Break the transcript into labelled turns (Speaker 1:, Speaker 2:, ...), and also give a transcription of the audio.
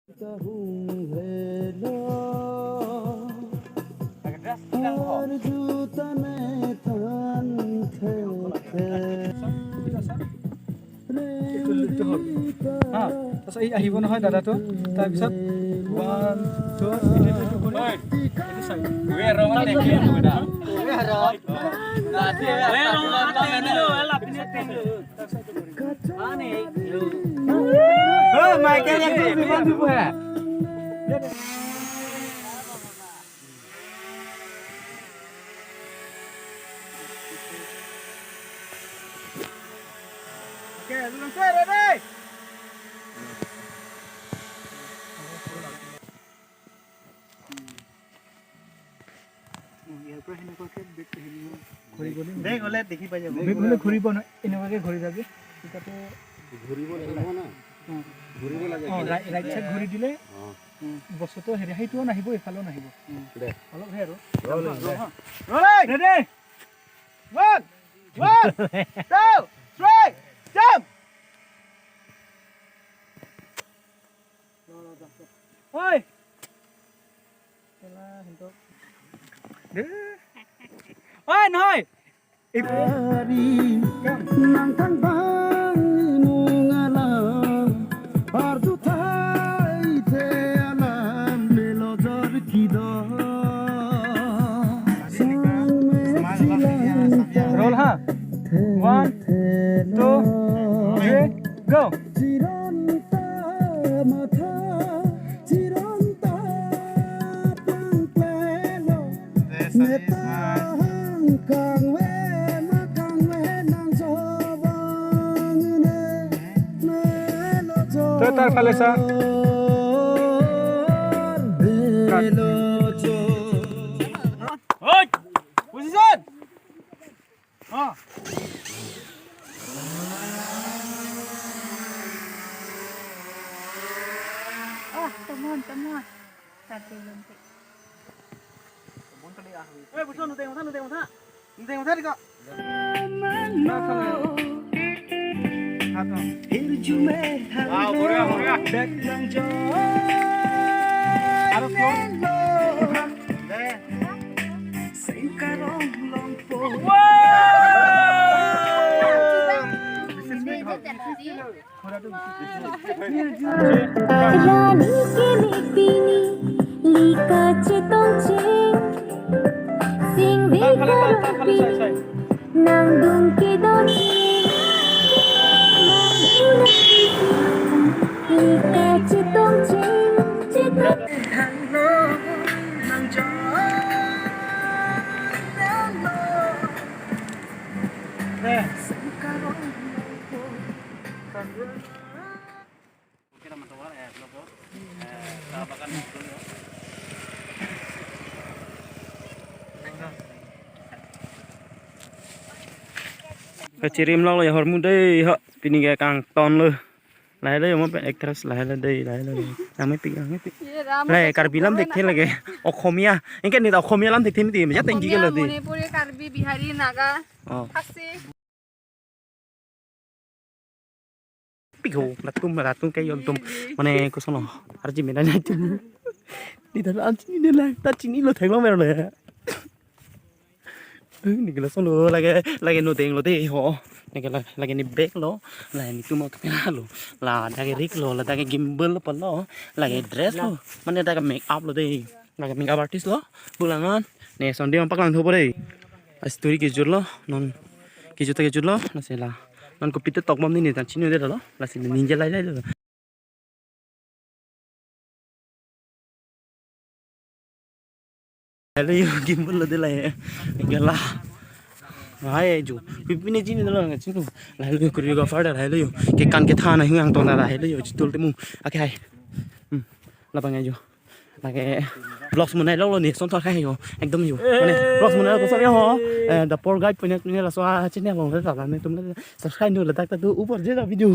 Speaker 1: তাৰপিছত এই আহিব নহয় দাদাটো তাৰপিছত 1 2 দেখি পাই যাব ঘূৰিব নহয় এনেকুৱাকে ঘূৰি যাবি তেতিয়াতো ঘূৰিব লাগিব না ঘূৰিব লাগে ৰাইট সাইড ঘূৰি দিলে বস্তুটো হেৰি সেইটোও নাহিব এফালেও নাহিব অলপ হে আৰু ready 1 2 3 jump oi Kela hentok oi নহয় Hari nang tang bang mungalam ardu thai the alam melodor kido roll ha 1 2 3 go Chironta matha chironta pangpelo meta kang Total falesa. Oi! Position.
Speaker 2: Teman. Satu lentik.
Speaker 1: Buson, nu tengok sana di kok. Wow, Korea. Back nang jo. Harus close. Deh. Singkarong longpo. Wow.
Speaker 2: Rani ke mekpini lika cetong ceng sing dikaropi nang dung ke dongeng lika cetong ceng hello nang jo singkarong longpo kita mencoba logo tabakan itu ya
Speaker 3: Cirim lo ya hormu đây họ pini cái càng ton luôn lại đây mà bạn extras lại đây đang mấy pin này cả bilam देख थे लगे অসমীয়া इनके नहीं অসমীয়া लाम देख थे में मजा तेंगी के लगे
Speaker 2: मणिपुरी कार्बी बिहारी नागा खासी
Speaker 3: pico latung cái yom tum mana ko sono arji mena na tum di dalam sini ni lah tak sini lo tengok mana le ni kalau sono lagi no tengok lo deh ho lagi ni back lo lagi ni tu mau kamera lo lah lagi rig lo lah lagi gimbal lo pun lo lagi dress lo mana lagi make up lo deh lagi make up artist lo bulangan nih sonde orang paklan tu boleh story kejut lo non kejut lo nasi lah non ko pite tok mom ni tan chinu de lo la sin ninja lai lo hello yo gimbal lo de lai gala hai ju pipine chinu de lo chinu lai lo choreographer da hai lo yo ke kan ke thana hu ang ton da hai lo yo chitul te mu ake hai la bangai jo lage vlogs mun nai lo ni son thor khai yo ekdom yo mane vlogs mun nai ko sa ho the poor guy punya la so channel lo da la ne tum subscribe no la tak tu upar je da video